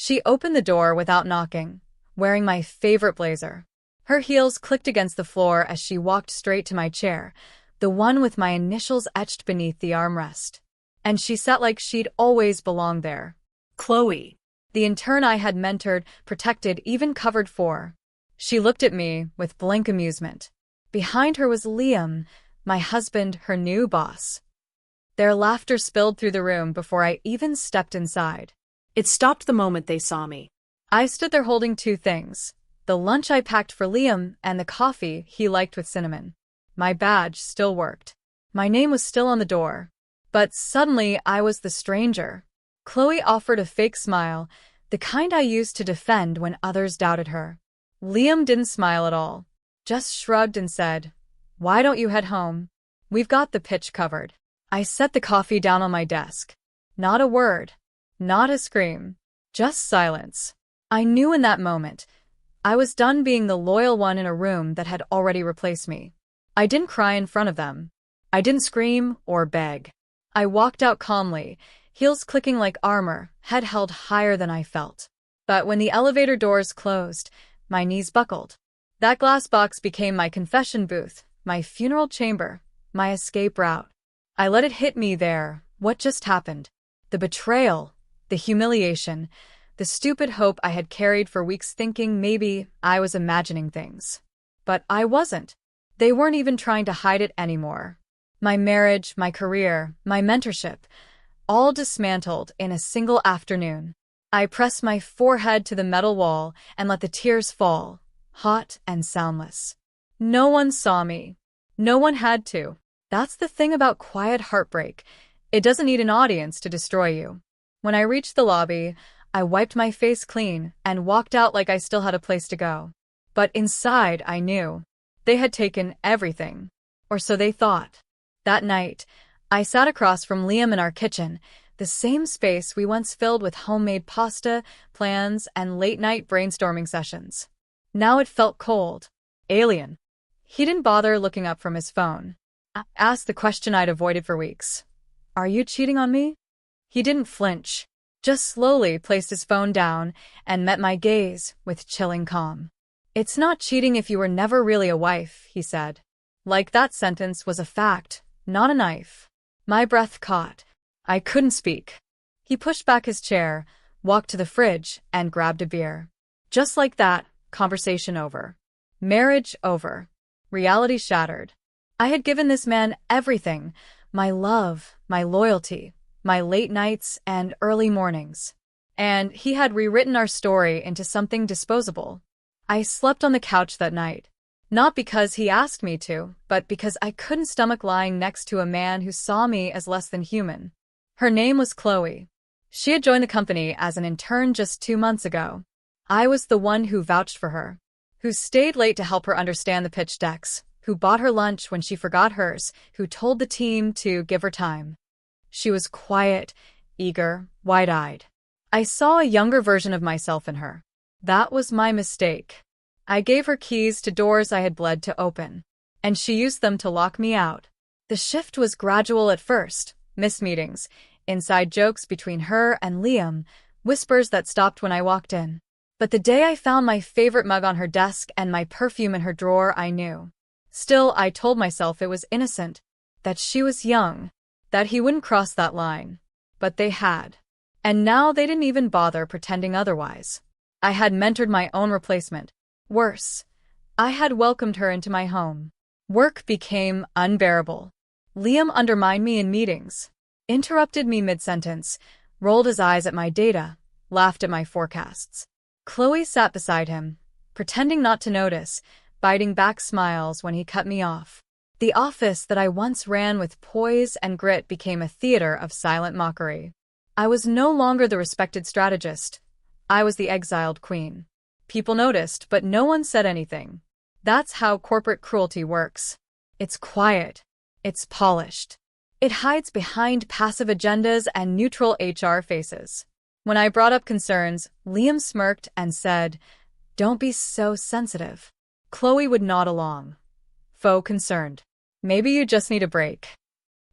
She opened the door without knocking, wearing my favorite blazer. Her heels clicked against the floor as she walked straight to my chair, the one with my initials etched beneath the armrest. And she sat like she'd always belonged there. Chloe, the intern I had mentored, protected, even covered for. She looked at me with blank amusement. Behind her was Liam, my husband, her new boss. Their laughter spilled through the room before I even stepped inside. It stopped the moment they saw me. I stood there holding two things: the lunch I packed for Liam and the coffee he liked with cinnamon. My badge still worked. My name was still on the door. But suddenly I was the stranger. Chloe offered a fake smile, the kind I used to defend when others doubted her. Liam didn't smile at all, just shrugged and said, "Why don't you head home? We've got the pitch covered." I set the coffee down on my desk. Not a word, not a scream, just silence. I knew in that moment I was done being the loyal one in a room that had already replaced me. I didn't cry in front of them. I didn't scream or beg. I walked out calmly, heels clicking like armor, head held higher than I felt. But when the elevator doors closed, my knees buckled. That glass box became my confession booth, my funeral chamber, my escape route. I let it hit me there. What just happened? The betrayal, the humiliation, the stupid hope I had carried for weeks, thinking maybe I was imagining things. But I wasn't. They weren't even trying to hide it anymore. My marriage, my career, my mentorship, all dismantled in a single afternoon. I pressed my forehead to the metal wall and let the tears fall, hot and soundless. No one saw me. No one had to. That's the thing about quiet heartbreak. It doesn't need an audience to destroy you. When I reached the lobby, I wiped my face clean and walked out like I still had a place to go. But inside, I knew. They had taken everything. Or so they thought. That night, I sat across from Liam in our kitchen, the same space we once filled with homemade pasta, plans, and late-night brainstorming sessions. Now it felt cold, alien. He didn't bother looking up from his phone. I asked the question I'd avoided for weeks. "Are you cheating on me?" He didn't flinch, just slowly placed his phone down and met my gaze with chilling calm. "It's not cheating if you were never really a wife," he said. Like that sentence was a fact, not a knife. My breath caught. I couldn't speak. He pushed back his chair, walked to the fridge, and grabbed a beer. Just like that, conversation over. Marriage over. Reality shattered. I had given this man everything: my love, my loyalty, my late nights and early mornings. And he had rewritten our story into something disposable. I slept on the couch that night. Not because he asked me to, but because I couldn't stomach lying next to a man who saw me as less than human. Her name was Chloe. She had joined the company as an intern just 2 months ago. I was the one who vouched for her, who stayed late to help her understand the pitch decks, who bought her lunch when she forgot hers, who told the team to give her time. She was quiet, eager, wide-eyed. I saw a younger version of myself in her. That was my mistake. I gave her keys to doors I had bled to open, and she used them to lock me out. The shift was gradual at first: missed meetings, inside jokes between her and Liam, whispers that stopped when I walked in. But the day I found my favorite mug on her desk and my perfume in her drawer, I knew. Still, I told myself it was innocent, that she was young, that he wouldn't cross that line. But they had. And now they didn't even bother pretending otherwise. I had mentored my own replacement. Worse, I had welcomed her into my home. Work became unbearable. Liam undermined me in meetings, interrupted me mid-sentence, rolled his eyes at my data, laughed at my forecasts. Chloe sat beside him, pretending not to notice, biting back smiles when he cut me off. The office that I once ran with poise and grit became a theater of silent mockery. I was no longer the respected strategist. I was the exiled queen. People noticed, but no one said anything. That's how corporate cruelty works. It's quiet. It's polished. It hides behind passive agendas and neutral HR faces. When I brought up concerns, Liam smirked and said, "Don't be so sensitive." Chloe would nod along. Faux concerned. "Maybe you just need a break."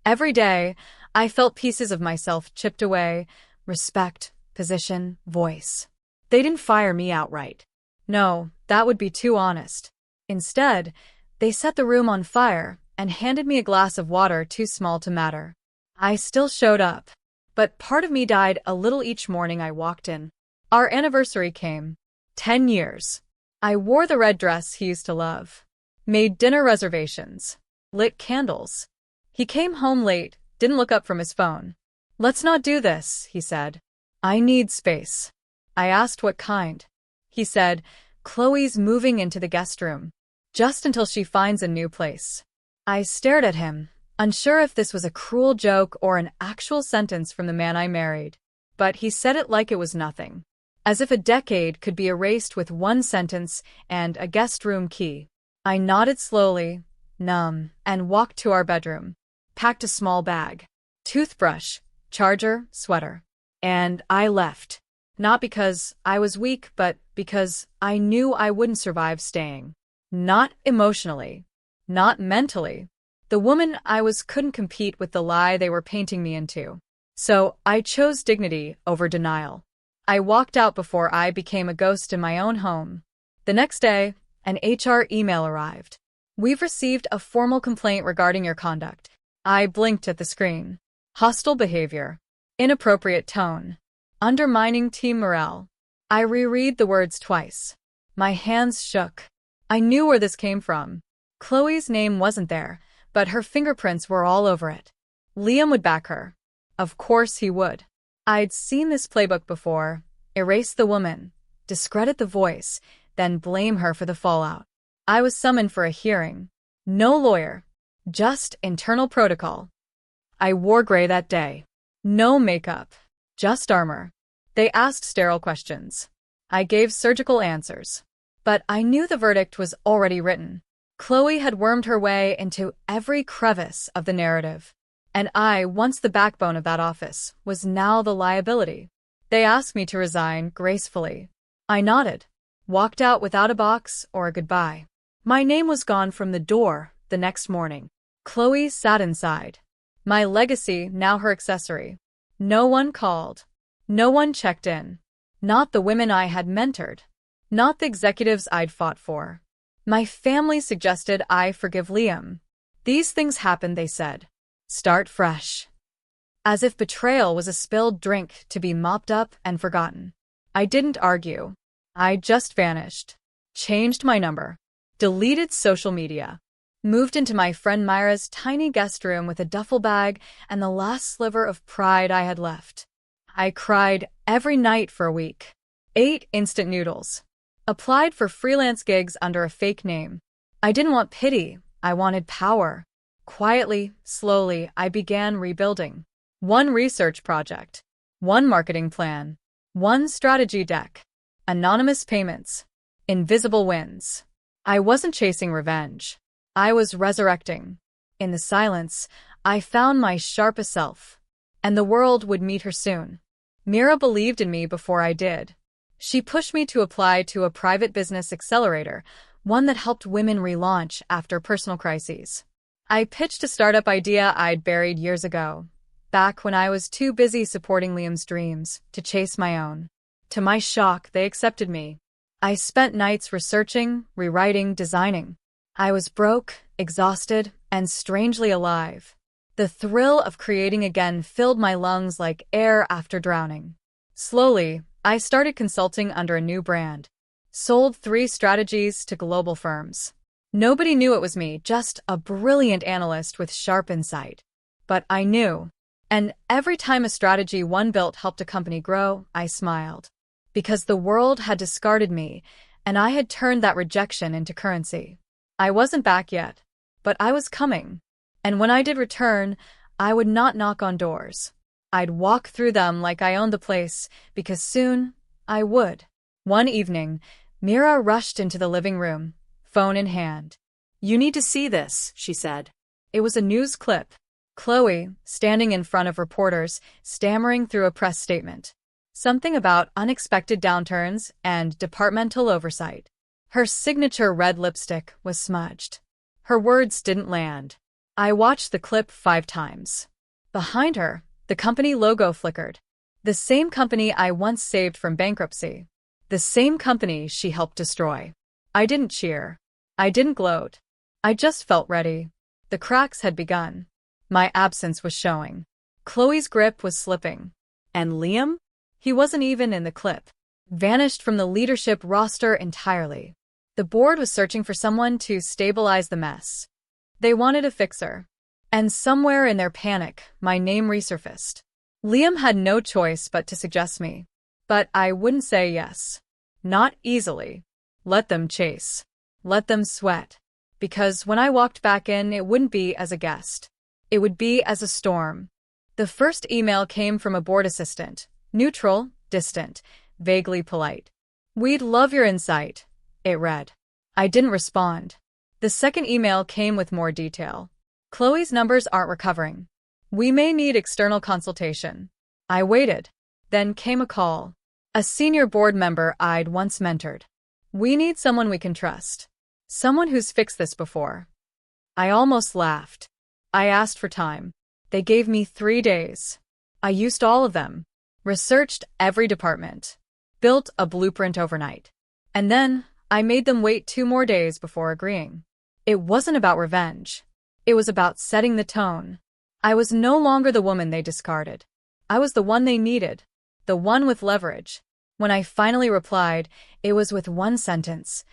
Every day, I felt pieces of myself chipped away: respect, position, voice. They didn't fire me outright. No, that would be too honest. Instead, they set the room on fire and handed me a glass of water too small to matter. I still showed up, but part of me died a little each morning I walked in. Our anniversary came. 10 years. I wore the red dress he used to love. Made dinner reservations. Lit candles. He came home late, didn't look up from his phone. "Let's not do this," he said. "I need space." I asked what kind. He said, "Chloe's moving into the guest room. Just until she finds a new place." I stared at him, unsure if this was a cruel joke or an actual sentence from the man I married. But he said it like it was nothing. As if a decade could be erased with one sentence and a guest room key. I nodded slowly, numb, and walked to our bedroom. Packed a small bag. Toothbrush, charger, sweater. And I left. Not because I was weak, but because I knew I wouldn't survive staying. Not emotionally. Not mentally. The woman I was couldn't compete with the lie they were painting me into. So I chose dignity over denial. I walked out before I became a ghost in my own home. The next day, an HR email arrived. "We've received a formal complaint regarding your conduct." I blinked at the screen. Hostile behavior. Inappropriate tone. Undermining team morale. I reread the words twice. My hands shook. I knew where this came from. Chloe's name wasn't there, but her fingerprints were all over it. Liam would back her. Of course he would. I'd seen this playbook before. Erase the woman, discredit the voice, then blame her for the fallout. I was summoned for a hearing. No lawyer. Just internal protocol. I wore gray that day. No makeup. Just armor. They asked sterile questions. I gave surgical answers. But I knew the verdict was already written. Chloe had wormed her way into every crevice of the narrative. And I, once the backbone of that office, was now the liability. They asked me to resign gracefully. I nodded, walked out without a box or a goodbye. My name was gone from the door the next morning. Chloe sat inside. My legacy, now her accessory. No one called. No one checked in. Not the women I had mentored. Not the executives I'd fought for. My family suggested I forgive Liam. These things happened, they said. Start fresh. As if betrayal was a spilled drink to be mopped up and forgotten. I didn't argue. I just vanished. Changed my number. Deleted social media. Moved into my friend Myra's tiny guest room with a duffel bag and the last sliver of pride I had left. I cried every night for a week. Ate instant noodles. Applied for freelance gigs under a fake name. I didn't want pity. I wanted power. Quietly, slowly, I began rebuilding. One research project. One marketing plan. One strategy deck. Anonymous payments. Invisible wins. I wasn't chasing revenge. I was resurrecting. In the silence, I found my sharpest self. And the world would meet her soon. Mira believed in me before I did. She pushed me to apply to a private business accelerator, one that helped women relaunch after personal crises. I pitched a startup idea I'd buried years ago, back when I was too busy supporting Liam's dreams to chase my own. To my shock, they accepted me. I spent nights researching, rewriting, designing. I was broke, exhausted, and strangely alive. The thrill of creating again filled my lungs like air after drowning. Slowly, I started consulting under a new brand. Sold 3 strategies to global firms. Nobody knew it was me, just a brilliant analyst with sharp insight. But I knew. And every time a strategy one built helped a company grow, I smiled. Because the world had discarded me, and I had turned that rejection into currency. I wasn't back yet, but I was coming. And when I did return, I would not knock on doors. I'd walk through them like I owned the place, because soon I would. One evening, Mira rushed into the living room, phone in hand. "You need to see this," she said. It was a news clip. Chloe, standing in front of reporters, stammering through a press statement. Something about unexpected downturns and departmental oversight. Her signature red lipstick was smudged. Her words didn't land. I watched the clip 5 times. Behind her, the company logo flickered. The same company I once saved from bankruptcy. The same company she helped destroy. I didn't cheer. I didn't gloat. I just felt ready. The cracks had begun. My absence was showing. Chloe's grip was slipping. And Liam? He wasn't even in the clip. Vanished from the leadership roster entirely. The board was searching for someone to stabilize the mess. They wanted a fixer. And somewhere in their panic, my name resurfaced. Liam had no choice but to suggest me. But I wouldn't say yes. Not easily. Let them chase. Let them sweat. Because when I walked back in, it wouldn't be as a guest. It would be as a storm. The first email came from a board assistant. Neutral, distant, vaguely polite. "We'd love your insight," it read. I didn't respond. The second email came with more detail. "Chloe's numbers aren't recovering. We may need external consultation." I waited. Then came a call. A senior board member I'd once mentored. "We need someone we can trust. Someone who's fixed this before." I almost laughed. I asked for time. They gave me 3 days. I used all of them. Researched every department. Built a blueprint overnight. And then, I made them wait 2 more days before agreeing. It wasn't about revenge. It was about setting the tone. I was no longer the woman they discarded. I was the one they needed. The one with leverage. When I finally replied, it was with one sentence.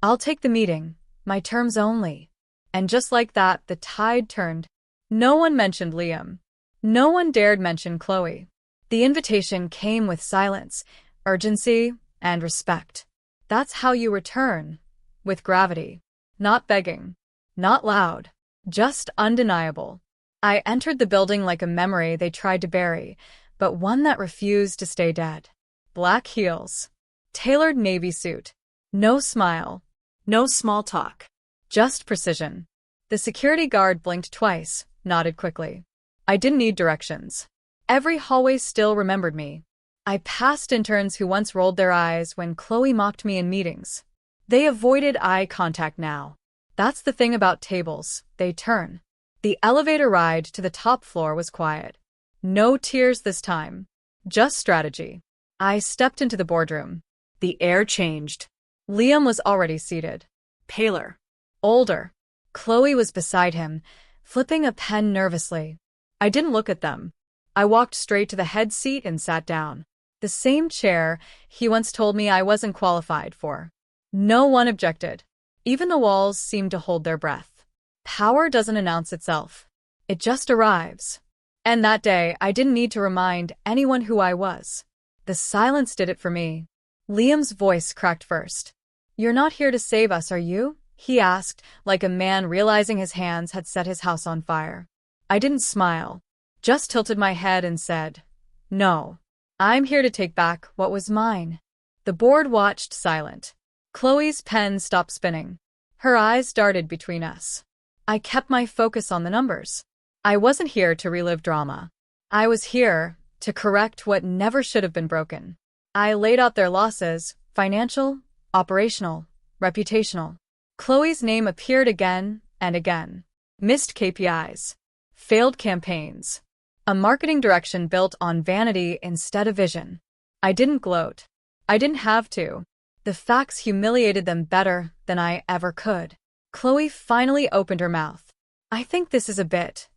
"I'll take the meeting. My terms only." And just like that, the tide turned. No one mentioned Liam. No one dared mention Chloe. The invitation came with silence, urgency, and respect. That's how you return. With gravity. Not begging. Not loud. Just undeniable. I entered the building like a memory they tried to bury, but one that refused to stay dead. Black heels. Tailored navy suit. No smile. No small talk. Just precision. The security guard blinked twice, nodded quickly. I didn't need directions. Every hallway still remembered me. I passed interns who once rolled their eyes when Chloe mocked me in meetings. They avoided eye contact now. That's the thing about tables, they turn. The elevator ride to the top floor was quiet. No tears this time. Just strategy. I stepped into the boardroom. The air changed. Liam was already seated. Paler. Older. Chloe was beside him, flipping a pen nervously. I didn't look at them. I walked straight to the head seat and sat down. The same chair he once told me I wasn't qualified for. No one objected. Even the walls seemed to hold their breath. Power doesn't announce itself. It just arrives. And that day, I didn't need to remind anyone who I was. The silence did it for me. Liam's voice cracked first. "You're not here to save us, are you?" he asked, like a man realizing his hands had set his house on fire. I didn't smile. Just tilted my head and said, "No. I'm here to take back what was mine." The board watched silent. Chloe's pen stopped spinning. Her eyes darted between us. I kept my focus on the numbers. I wasn't here to relive drama. I was here to correct what never should have been broken. I laid out their losses, financial, operational, reputational. Chloe's name appeared again and again. Missed KPIs. Failed campaigns. A marketing direction built on vanity instead of vision. I didn't gloat. I didn't have to. The facts humiliated them better than I ever could. Chloe finally opened her mouth. "I think this is a bit.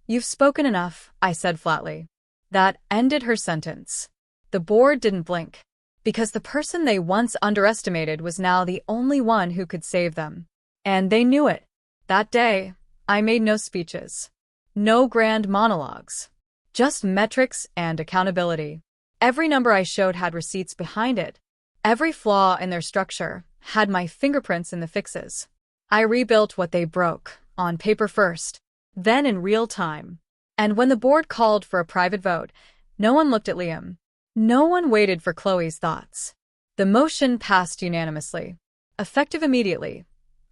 You've spoken enough," I said flatly. That ended her sentence. The board didn't blink. Because the person they once underestimated was now the only one who could save them. And they knew it. That day, I made no speeches. No grand monologues. Just metrics and accountability. Every number I showed had receipts behind it. Every flaw in their structure had my fingerprints in the fixes. I rebuilt what they broke, on paper first, then in real time. And when the board called for a private vote, no one looked at Liam. No one waited for Chloe's thoughts. The motion passed unanimously. Effective immediately.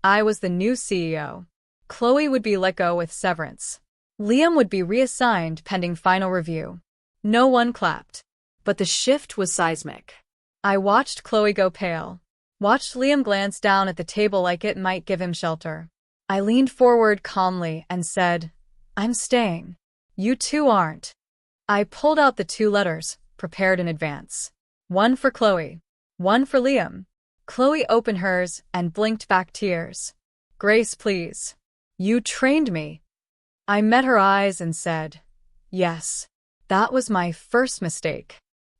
I was the new CEO. Chloe would be let go with severance. Liam would be reassigned pending final review. No one clapped. But the shift was seismic. I watched Chloe go pale. Watched Liam glance down at the table like it might give him shelter. I leaned forward calmly and said, "I'm staying. You two aren't." I pulled out the 2 letters, prepared in advance. One for Chloe. One for Liam. Chloe opened hers and blinked back tears. Grace, please. You trained me. I met her eyes and said, yes. That was my first mistake.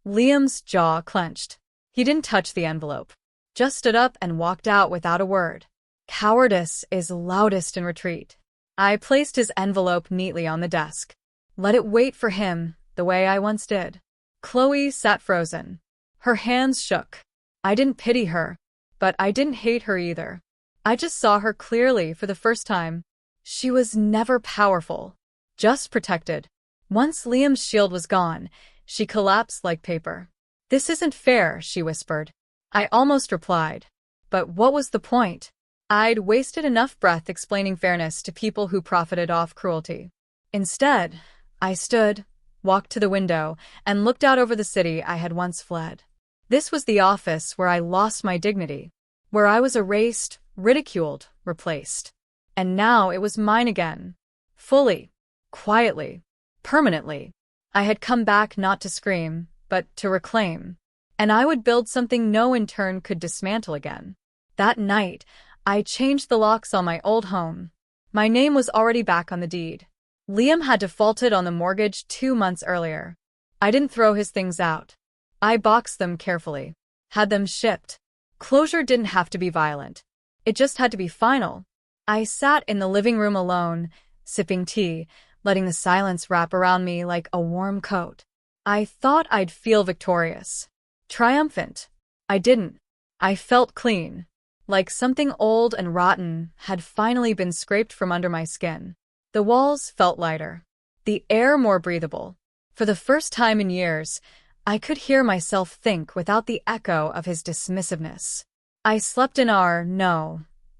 Liam's jaw clenched. He didn't touch the envelope. Just stood up and walked out without a word. Cowardice is loudest in retreat. I placed his envelope neatly on the desk. Let it wait for him, the way I once did. Chloe sat frozen. Her hands shook. I didn't pity her, but I didn't hate her either. I just saw her clearly for the first time. She was never powerful, just protected. Once Liam's shield was gone, she collapsed like paper. This isn't fair, she whispered. I almost replied. But what was the point? I'd wasted enough breath explaining fairness to people who profited off cruelty. Instead, I stood, walked to the window, and looked out over the city I had once fled. This was the office where I lost my dignity, where I was erased, ridiculed, replaced. And now it was mine again. Fully, quietly, permanently. I had come back not to scream, but to reclaim. And I would build something no intern could dismantle again. That night, I changed the locks on my old home. My name was already back on the deed. Liam had defaulted on the mortgage 2 months earlier. I didn't throw his things out. I boxed them carefully, had them shipped. Closure didn't have to be violent. It just had to be final. I sat in the living room alone, sipping tea, letting the silence wrap around me like a warm coat. I thought I'd feel victorious, triumphant. I didn't. I felt clean, like something old and rotten had finally been scraped from under my skin. The walls felt lighter, the air more breathable. For the first time in years, I could hear myself think without the echo of his dismissiveness. I slept in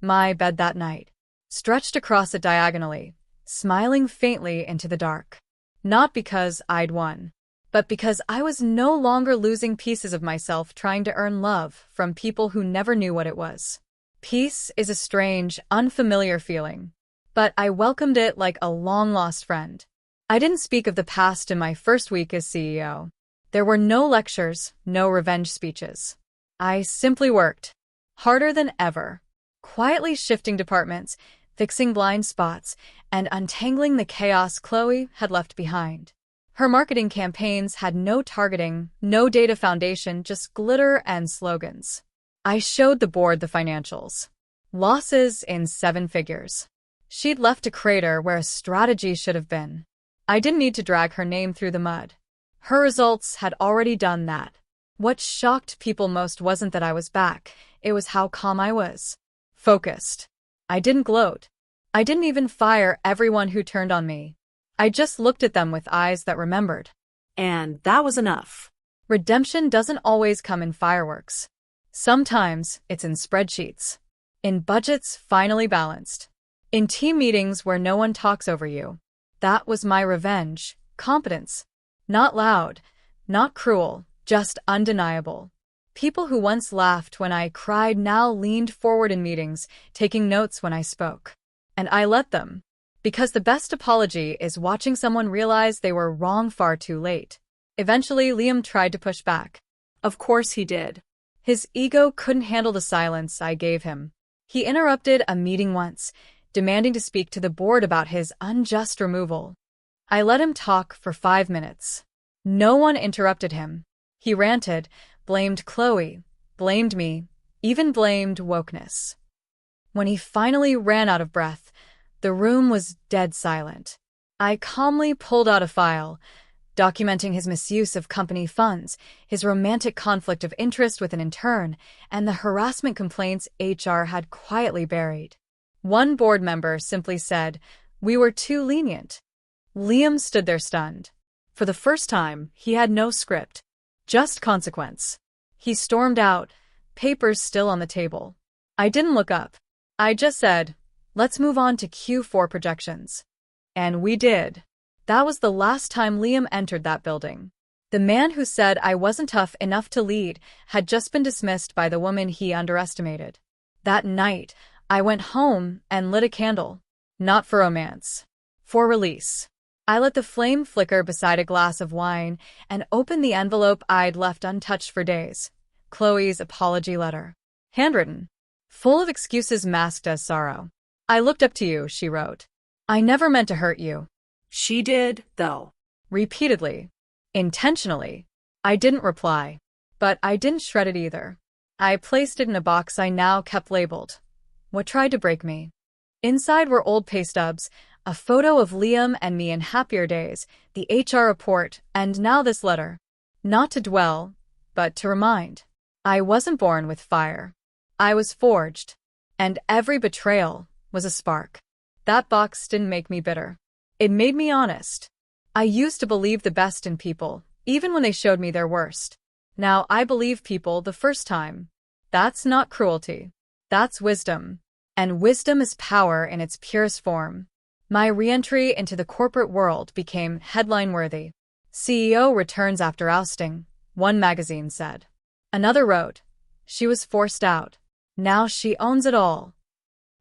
my bed that night, stretched across it diagonally, smiling faintly into the dark. Not because I'd won, but because I was no longer losing pieces of myself trying to earn love from people who never knew what it was. Peace is a strange, unfamiliar feeling, but I welcomed it like a long-lost friend. I didn't speak of the past in my first week as CEO. There were no lectures, no revenge speeches. I simply worked, harder than ever, quietly shifting departments, fixing blind spots, and untangling the chaos Chloe had left behind. Her marketing campaigns had no targeting, no data foundation, just glitter and slogans. I showed the board the financials. Losses in 7 figures. She'd left a crater where a strategy should have been. I didn't need to drag her name through the mud. Her results had already done that. What shocked people most wasn't that I was back, it was how calm I was. Focused. I didn't gloat. I didn't even fire everyone who turned on me. I just looked at them with eyes that remembered. And that was enough. Redemption doesn't always come in fireworks. Sometimes it's in spreadsheets. In budgets finally balanced. In team meetings where no one talks over you. That was my revenge. Competence. Not loud, not cruel, just undeniable. People who once laughed when I cried now leaned forward in meetings, taking notes when I spoke. And I let them. Because the best apology is watching someone realize they were wrong far too late. Eventually, Liam tried to push back. Of course he did. His ego couldn't handle the silence I gave him. He interrupted a meeting once, demanding to speak to the board about his unjust removal. I let him talk for 5 minutes. No one interrupted him. He ranted, blamed Chloe, blamed me, even blamed wokeness. When he finally ran out of breath, the room was dead silent. I calmly pulled out a file, documenting his misuse of company funds, his romantic conflict of interest with an intern, and the harassment complaints HR had quietly buried. One board member simply said, "We were too lenient." Liam stood there stunned. For the first time, he had no script, just consequence. He stormed out, papers still on the table. I didn't look up. I just said, "Let's move on to Q4 projections." And we did. That was the last time Liam entered that building. The man who said I wasn't tough enough to lead had just been dismissed by the woman he underestimated. That night, I went home and lit a candle. Not for romance. For release. I let the flame flicker beside a glass of wine and opened the envelope I'd left untouched for days. Chloe's apology letter. Handwritten. Full of excuses masked as sorrow. I looked up to you, she wrote. I never meant to hurt you. She did, though. Repeatedly. Intentionally. I didn't reply. But I didn't shred it either. I placed it in a box I now kept labeled. What tried to break me? Inside were old pay stubs, a photo of Liam and me in happier days, the HR report, and now this letter. Not to dwell, but to remind. I wasn't born with fire. I was forged. And every betrayal was a spark. That box didn't make me bitter. It made me honest. I used to believe the best in people, even when they showed me their worst. Now I believe people the first time. That's not cruelty. That's wisdom. And wisdom is power in its purest form. My re-entry into the corporate world became headline-worthy. CEO returns after ousting, one magazine said. Another wrote, she was forced out. Now she owns it all.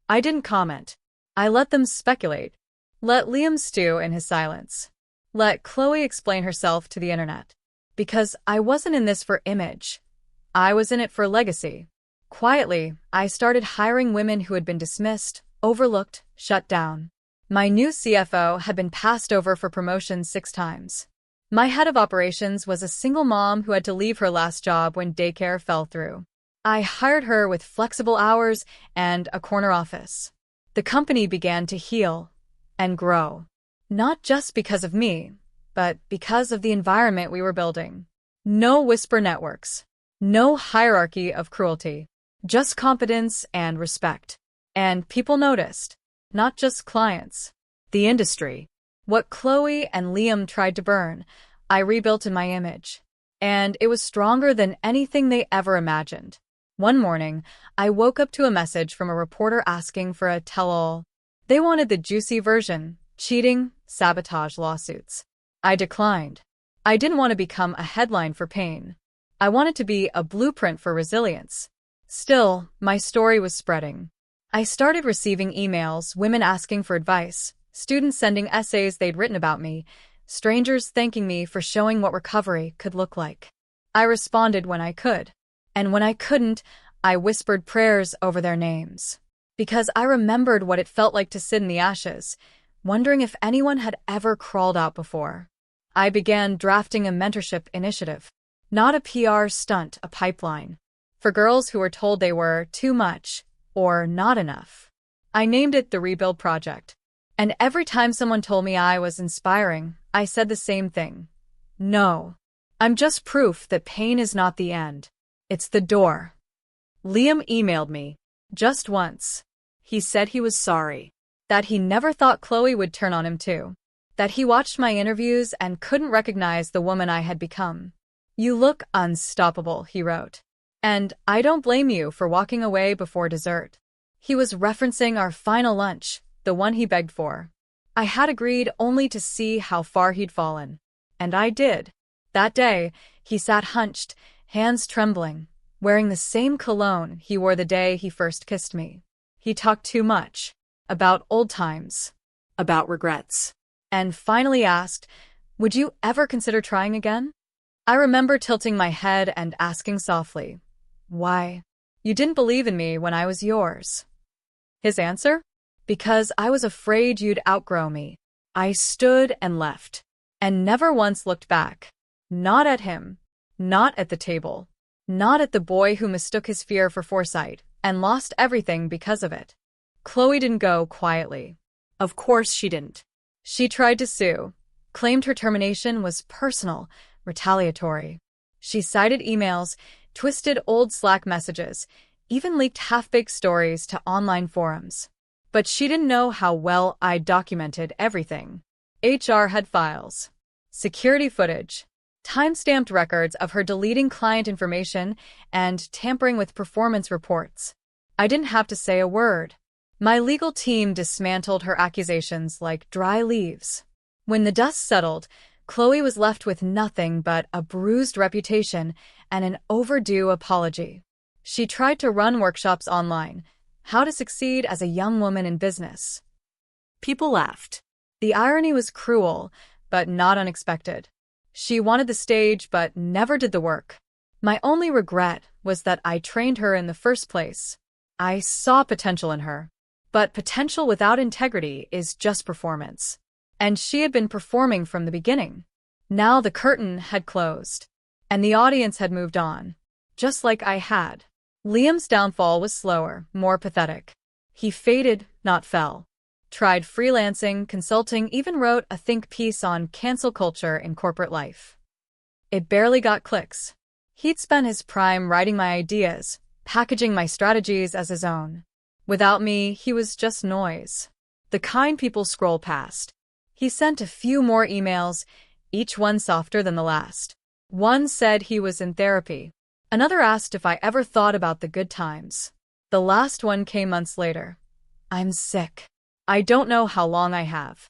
I didn't comment. I let them speculate. Let Liam stew in his silence. Let Chloe explain herself to the internet. Because I wasn't in this for image. I was in it for legacy. Quietly, I started hiring women who had been dismissed, overlooked, shut down. My new CFO had been passed over for promotion 6 times. My head of operations was a single mom who had to leave her last job when daycare fell through. I hired her with flexible hours and a corner office. The company began to heal and grow. Not just because of me, but because of the environment we were building. No whisper networks. No hierarchy of cruelty. Just competence and respect. And people noticed. Not just clients. The industry. What Chloe and Liam tried to burn, I rebuilt in my image. And it was stronger than anything they ever imagined. One morning, I woke up to a message from a reporter asking for a tell-all. They wanted the juicy version, cheating, sabotage lawsuits. I declined. I didn't want to become a headline for pain. I wanted to be a blueprint for resilience. Still, my story was spreading. I started receiving emails, women asking for advice, students sending essays they'd written about me, strangers thanking me for showing what recovery could look like. I responded when I could. And when I couldn't, I whispered prayers over their names. Because I remembered what it felt like to sit in the ashes, wondering if anyone had ever crawled out before. I began drafting a mentorship initiative. Not a PR stunt, a pipeline. For girls who were told they were too much or not enough. I named it the Rebuild Project. And every time someone told me I was inspiring, I said the same thing. No. I'm just proof that pain is not the end. It's the door. Liam emailed me. Just once. He said he was sorry. That he never thought Chloe would turn on him too. That he watched my interviews and couldn't recognize the woman I had become. You look unstoppable, he wrote. And I don't blame you for walking away before dessert. He was referencing our final lunch, the one he begged for. I had agreed only to see how far he'd fallen. And I did. That day, he sat hunched, hands trembling, wearing the same cologne he wore the day he first kissed me. He talked too much. About old times. About regrets. And finally asked, would you ever consider trying again? I remember tilting my head and asking softly, why? You didn't believe in me when I was yours. His answer? Because I was afraid you'd outgrow me. I stood and left. And never once looked back. Not at him. Not at the table. Not at the boy who mistook his fear for foresight and lost everything because of it. Chloe didn't go quietly. Of course she didn't. She tried to sue. Claimed her termination was personal, retaliatory. She cited emails, twisted old Slack messages, even leaked half-baked stories to online forums. But she didn't know how well I documented everything. HR had files, security footage, time-stamped records of her deleting client information and tampering with performance reports. I didn't have to say a word. My legal team dismantled her accusations like dry leaves. When the dust settled, Chloe was left with nothing but a bruised reputation and an overdue apology. She tried to run workshops online, how to succeed as a young woman in business. People laughed. The irony was cruel, but not unexpected. She wanted the stage but never did the work. My only regret was that I trained her in the first place. I saw potential in her. But potential without integrity is just performance. And she had been performing from the beginning. Now the curtain had closed. And the audience had moved on. Just like I had. Liam's downfall was slower, more pathetic. He faded, not fell. Tried freelancing, consulting, even wrote a think piece on cancel culture in corporate life. It barely got clicks. He'd spent his prime writing my ideas, packaging my strategies as his own. Without me, he was just noise. The kind people scroll past. He sent a few more emails, each one softer than the last. One said he was in therapy. Another asked if I ever thought about the good times. The last one came months later. I'm sick. I don't know how long I have.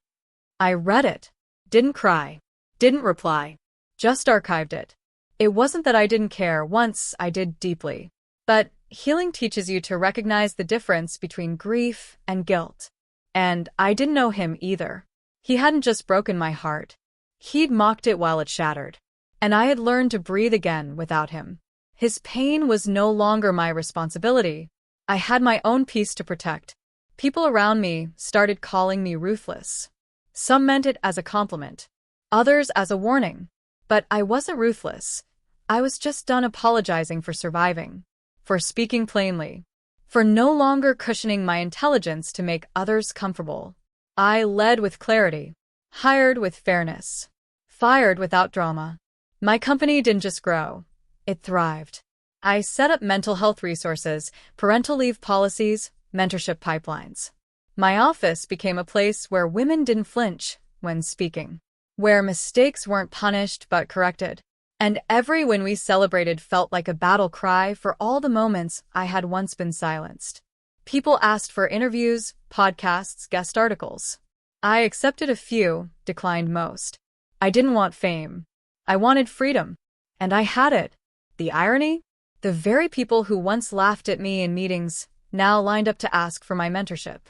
I read it. Didn't cry. Didn't reply. Just archived it. It wasn't that I didn't care once, I did deeply. But healing teaches you to recognize the difference between grief and guilt. And I didn't know him either. He hadn't just broken my heart. He'd mocked it while it shattered. And I had learned to breathe again without him. His pain was no longer my responsibility. I had my own peace to protect. People around me started calling me ruthless. Some meant it as a compliment. Others as a warning. But I wasn't ruthless. I was just done apologizing for surviving. For speaking plainly. For no longer cushioning my intelligence to make others comfortable. I led with clarity. Hired with fairness. Fired without drama. My company didn't just grow. It thrived. I set up mental health resources, parental leave policies, mentorship pipelines. My office became a place where women didn't flinch when speaking. Where mistakes weren't punished but corrected. And every win we celebrated felt like a battle cry for all the moments I had once been silenced. People asked for interviews, podcasts, guest articles. I accepted a few, declined most. I didn't want fame. I wanted freedom. And I had it. The irony? The very people who once laughed at me in meetings now lined up to ask for my mentorship.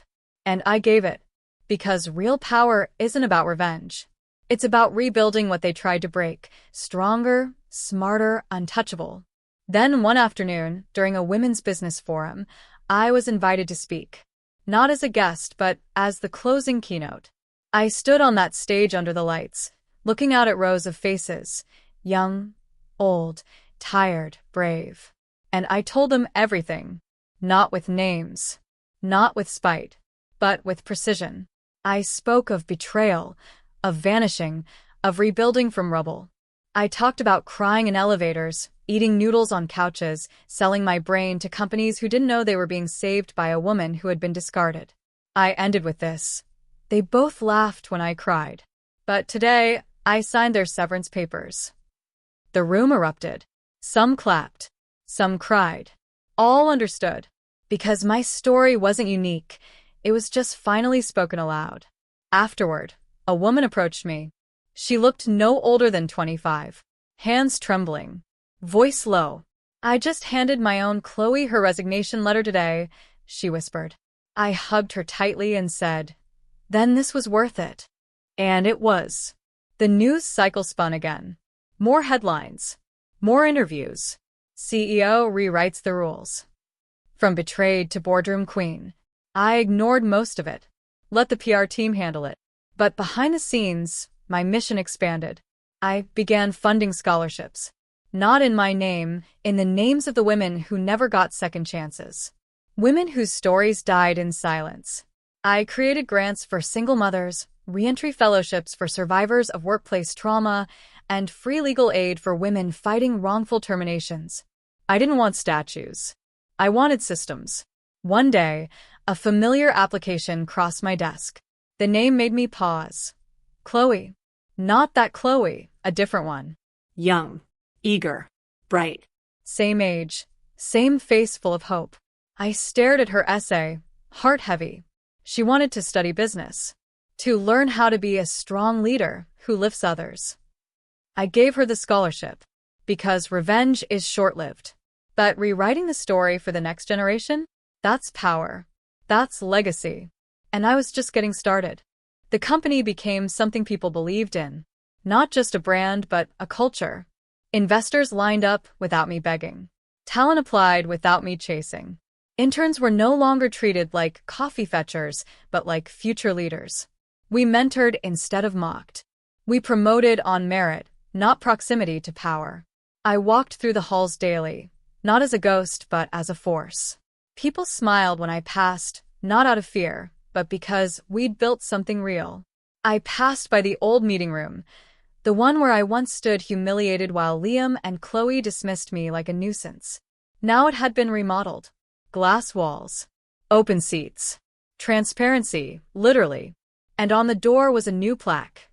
And I gave it. Because real power isn't about revenge. It's about rebuilding what they tried to break, stronger, smarter, untouchable. Then one afternoon, during a women's business forum, I was invited to speak. Not as a guest, but as the closing keynote. I stood on that stage under the lights, looking out at rows of faces, young, old, tired, brave. And I told them everything. Not with names. Not with spite. But with precision. I spoke of betrayal, of vanishing, of rebuilding from rubble. I talked about crying in elevators, eating noodles on couches, selling my brain to companies who didn't know they were being saved by a woman who had been discarded. I ended with this. They both laughed when I cried. But today, I signed their severance papers. The room erupted. Some clapped. Some cried. All understood. Because my story wasn't unique. It was just finally spoken aloud. Afterward, a woman approached me. She looked no older than 25. Hands trembling. Voice low. I just handed my own Chloe her resignation letter today, she whispered. I hugged her tightly and said, then this was worth it. And it was. The news cycle spun again. More headlines. More interviews. CEO rewrites the rules. From betrayed to boardroom queen. I ignored most of it. Let the PR team handle it. But behind the scenes, my mission expanded. I began funding scholarships. Not in my name, in the names of the women who never got second chances. Women whose stories died in silence. I created grants for single mothers, reentry fellowships for survivors of workplace trauma, and free legal aid for women fighting wrongful terminations. I didn't want statues. I wanted systems. One day, a familiar application crossed my desk. The name made me pause. Chloe. Not that Chloe, a different one. Young, eager, bright. Same age, same face full of hope. I stared at her essay, heart heavy. She wanted to study business. To learn how to be a strong leader who lifts others. I gave her the scholarship. Because revenge is short-lived. But rewriting the story for the next generation? That's power. That's legacy. And I was just getting started. The company became something people believed in. Not just a brand, but a culture. Investors lined up without me begging. Talent applied without me chasing. Interns were no longer treated like coffee fetchers, but like future leaders. We mentored instead of mocked. We promoted on merit, not proximity to power. I walked through the halls daily, not as a ghost, but as a force. People smiled when I passed, not out of fear, but because we'd built something real. I passed by the old meeting room, the one where I once stood humiliated while Liam and Chloe dismissed me like a nuisance. Now it had been remodeled. Glass walls, open seats, transparency, literally. And on the door was a new plaque.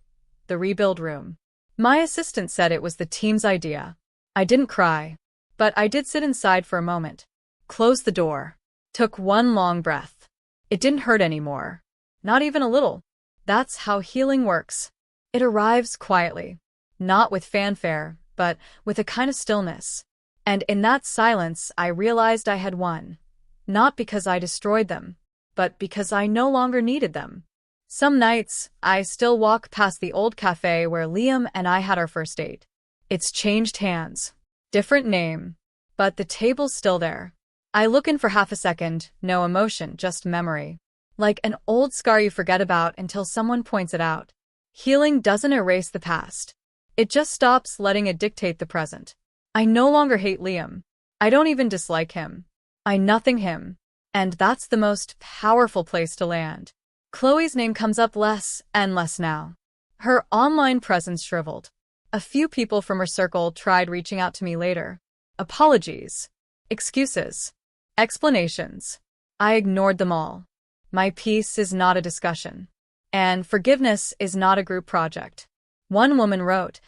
The rebuild room. My assistant said it was the team's idea. I didn't cry, but I did sit inside for a moment. Closed the door. Took one long breath. It didn't hurt anymore. Not even a little. That's how healing works. It arrives quietly. Not with fanfare, but with a kind of stillness. And in that silence, I realized I had won. Not because I destroyed them, but because I no longer needed them. Some nights, I still walk past the old cafe where Liam and I had our first date. It's changed hands. Different name. But the table's still there. I look in for half a second, no emotion, just memory. Like an old scar you forget about until someone points it out. Healing doesn't erase the past. It just stops letting it dictate the present. I no longer hate Liam. I don't even dislike him. I nothing him. And that's the most powerful place to land. Chloe's name comes up less and less now. Her online presence shriveled. A few people from her circle tried reaching out to me later. Apologies. Excuses. Explanations. I ignored them all. My peace is not a discussion. And forgiveness is not a group project. One woman wrote,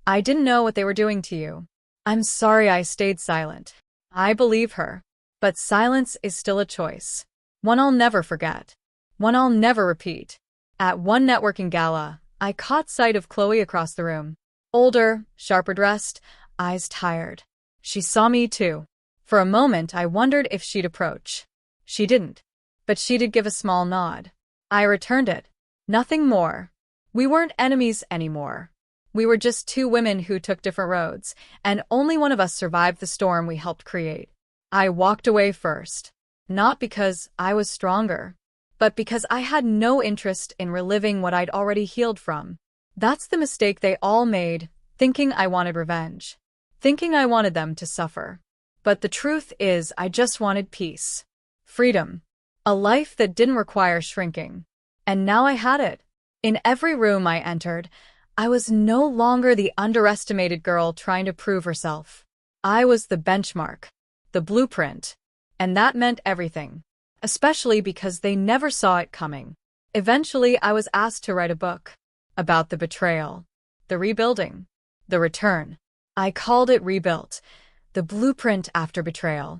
"I didn't know what they were doing to you. I'm sorry I stayed silent." I believe her. But silence is still a choice. One I'll never forget. One I'll never repeat. At one networking gala, I caught sight of Chloe across the room. Older, sharper dressed, eyes tired. She saw me too. For a moment, I wondered if she'd approach. She didn't. But she did give a small nod. I returned it. Nothing more. We weren't enemies anymore. We were just two women who took different roads, and only one of us survived the storm we helped create. I walked away first. Not because I was stronger, but because I had no interest in reliving what I'd already healed from. That's the mistake they all made, thinking I wanted revenge. Thinking I wanted them to suffer. But the truth is, I just wanted peace. Freedom. A life that didn't require shrinking. And now I had it. In every room I entered, I was no longer the underestimated girl trying to prove herself. I was the benchmark. The blueprint. And that meant everything. Especially because they never saw it coming. Eventually, I was asked to write a book. About the betrayal. The rebuilding. The return. I called it Rebuilt. The blueprint after betrayal.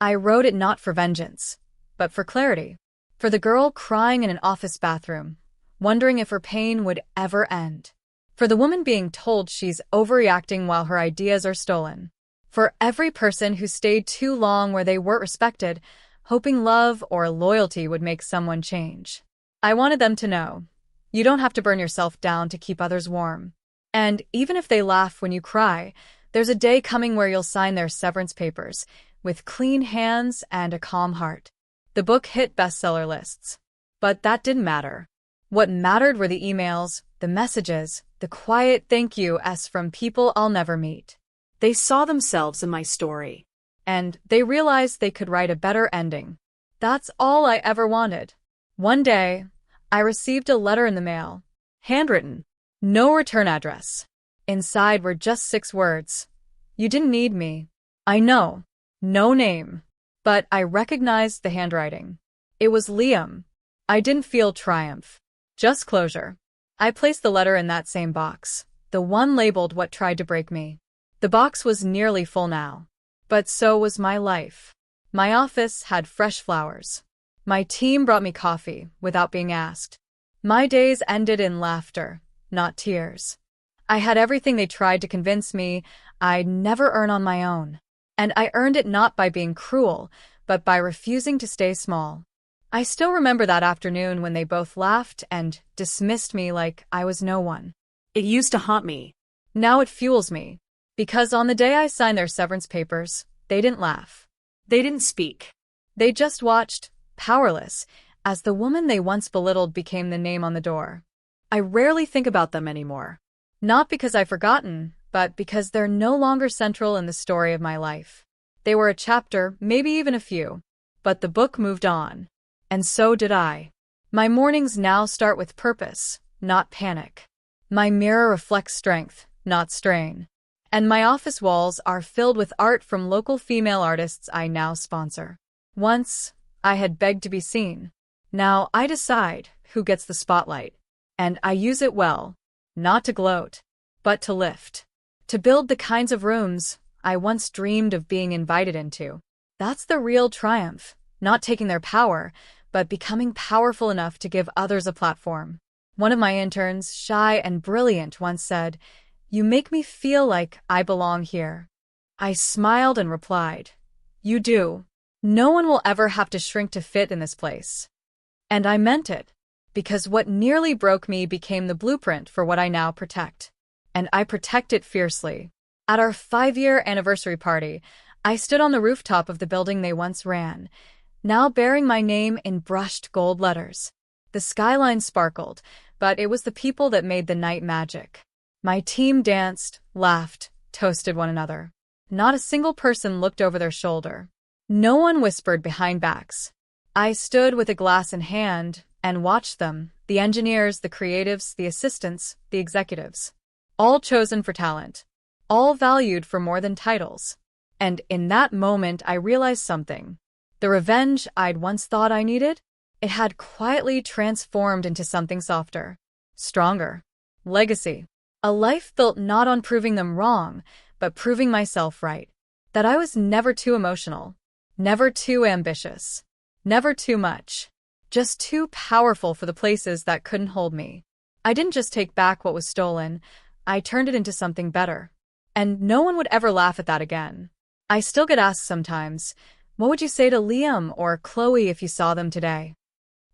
I wrote it not for vengeance, but for clarity. For the girl crying in an office bathroom, wondering if her pain would ever end. For the woman being told she's overreacting while her ideas are stolen. For every person who stayed too long where they weren't respected, hoping love or loyalty would make someone change. I wanted them to know, you don't have to burn yourself down to keep others warm. And even if they laugh when you cry, there's a day coming where you'll sign their severance papers, with clean hands and a calm heart. The book hit bestseller lists. But that didn't matter. What mattered were the emails, the messages, the quiet thank yous from people I'll never meet. They saw themselves in my story. And they realized they could write a better ending. That's all I ever wanted. One day, I received a letter in the mail. Handwritten. No return address. Inside were just 6 words. You didn't need me. I know. No name. But I recognized the handwriting. It was Liam. I didn't feel triumph. Just closure. I placed the letter in that same box. The one labeled what tried to break me. The box was nearly full now. But so was my life. My office had fresh flowers. My team brought me coffee without being asked. My days ended in laughter, not tears. I had everything they tried to convince me I'd never earn on my own. And I earned it not by being cruel, but by refusing to stay small. I still remember that afternoon when they both laughed and dismissed me like I was no one. It used to haunt me. Now it fuels me. Because on the day I signed their severance papers, They didn't laugh. They didn't speak. They just watched, powerless, as the woman they once belittled became the name on the door. I rarely think about them anymore. Not because I've forgotten, but because they're no longer central in the story of my life. They were a chapter, maybe even a few. But the book moved on. And so did I. My mornings now start with purpose, not panic. My mirror reflects strength, not strain. And my office walls are filled with art from local female artists I now sponsor. Once, I had begged to be seen. Now I decide who gets the spotlight. And I use it well, not to gloat, but to lift. To build the kinds of rooms I once dreamed of being invited into. That's the real triumph, not taking their power, but becoming powerful enough to give others a platform. One of my interns, shy and brilliant, once said, "You make me feel like I belong here." I smiled and replied, "You do. No one will ever have to shrink to fit in this place." And I meant it, because what nearly broke me became the blueprint for what I now protect. And I protect it fiercely. At our 5-year anniversary party, I stood on the rooftop of the building they once ran, now bearing my name in brushed gold letters. The skyline sparkled, but it was the people that made the night magic. My team danced, laughed, toasted one another. Not a single person looked over their shoulder. No one whispered behind backs. I stood with a glass in hand and watched them, the engineers, the creatives, the assistants, the executives. All chosen for talent. All valued for more than titles. And in that moment I realized something. The revenge I'd once thought I needed, it had quietly transformed into something softer, stronger. Legacy. A life built not on proving them wrong, but proving myself right. That I was never too emotional, never too ambitious, never too much. Just too powerful for the places that couldn't hold me. I didn't just take back what was stolen, I turned it into something better. And no one would ever laugh at that again. I still get asked sometimes, what would you say to Liam or Chloe if you saw them today?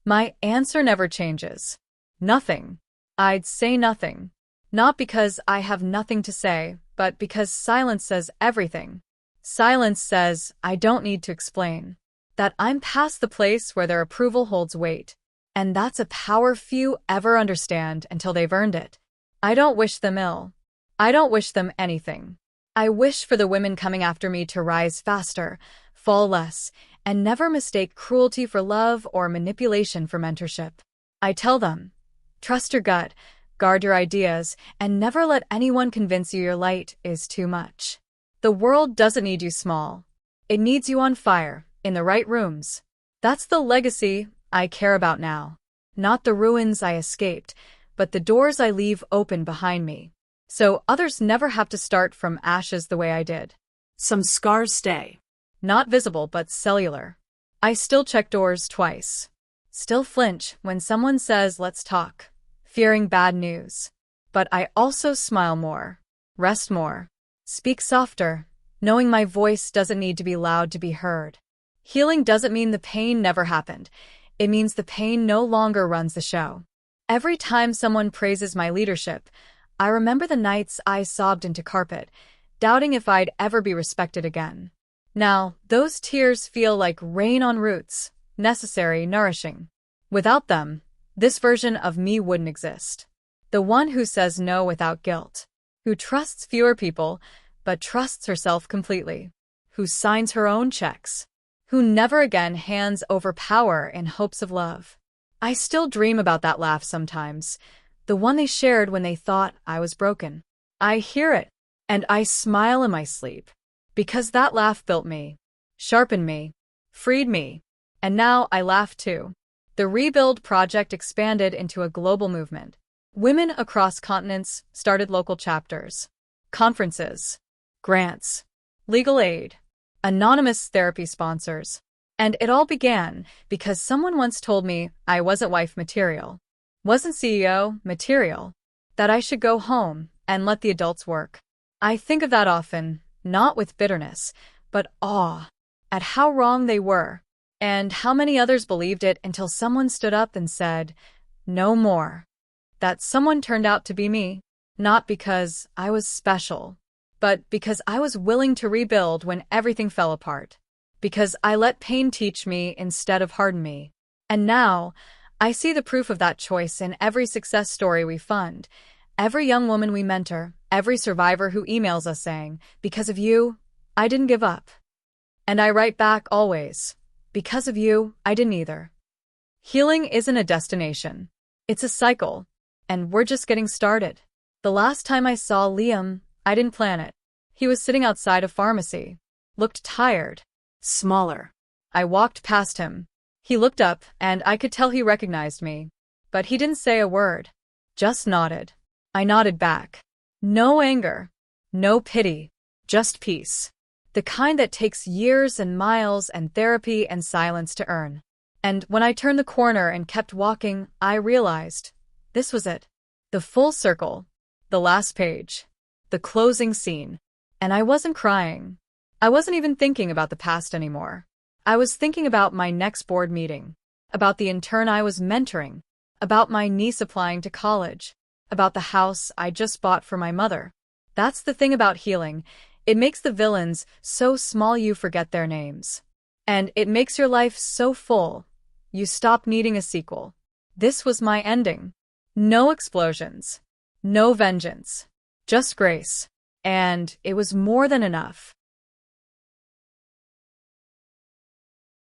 My answer never changes. Nothing. I'd say nothing. Not because I have nothing to say, but because silence says everything. Silence says, I don't need to explain. That I'm past the place where their approval holds weight. And that's a power few ever understand until they've earned it. I don't wish them ill. I don't wish them anything. I wish for the women coming after me to rise faster, fall less, and never mistake cruelty for love or manipulation for mentorship. I tell them, trust your gut, guard your ideas, and never let anyone convince you your light is too much. The world doesn't need you small. It needs you on fire, in the right rooms. That's the legacy I care about now. Not the ruins I escaped, but the doors I leave open behind me. So others never have to start from ashes the way I did. Some scars stay. Not visible but cellular. I still check doors twice. Still flinch when someone says, let's talk, fearing bad news. But I also smile more, rest more, speak softer, knowing my voice doesn't need to be loud to be heard. Healing doesn't mean the pain never happened. It means the pain no longer runs the show. Every time someone praises my leadership, I remember the nights I sobbed into carpet, doubting if I'd ever be respected again. Now, those tears feel like rain on roots, necessary, nourishing. Without them, this version of me wouldn't exist. The one who says no without guilt, who trusts fewer people, but trusts herself completely, who signs her own checks, who never again hands over power in hopes of love. I still dream about that laugh sometimes, the one they shared when they thought I was broken. I hear it, and I smile in my sleep, because that laugh built me, sharpened me, freed me, and now I laugh too. The Rebuild project expanded into a global movement. Women across continents started local chapters, conferences, grants, legal aid, anonymous therapy sponsors. And it all began because someone once told me I wasn't wife material, wasn't CEO material, that I should go home and let the adults work. I think of that often, not with bitterness, but awe at how wrong they were, and how many others believed it until someone stood up and said, no more. That someone turned out to be me, not because I was special, but because I was willing to rebuild when everything fell apart. Because I let pain teach me instead of harden me. And now, I see the proof of that choice in every success story we fund, every young woman we mentor, every survivor who emails us saying, "Because of you, I didn't give up." And I write back always, "Because of you, I didn't either." Healing isn't a destination. It's a cycle. And we're just getting started. The last time I saw Liam, I didn't plan it. He was sitting outside a pharmacy. Looked tired. Smaller. I walked past him. He looked up, and I could tell he recognized me. But he didn't say a word. Just nodded. I nodded back. No anger. No pity. Just peace. The kind that takes years and miles and therapy and silence to earn. And when I turned the corner and kept walking, I realized this was it. The full circle. The last page. The closing scene. And I wasn't crying. I wasn't even thinking about the past anymore. I was thinking about my next board meeting. About the intern I was mentoring. About my niece applying to college. About the house I just bought for my mother. That's the thing about healing. It makes the villains so small you forget their names. And it makes your life so full, you stop needing a sequel. This was my ending. No explosions. No vengeance. Just grace. And it was more than enough.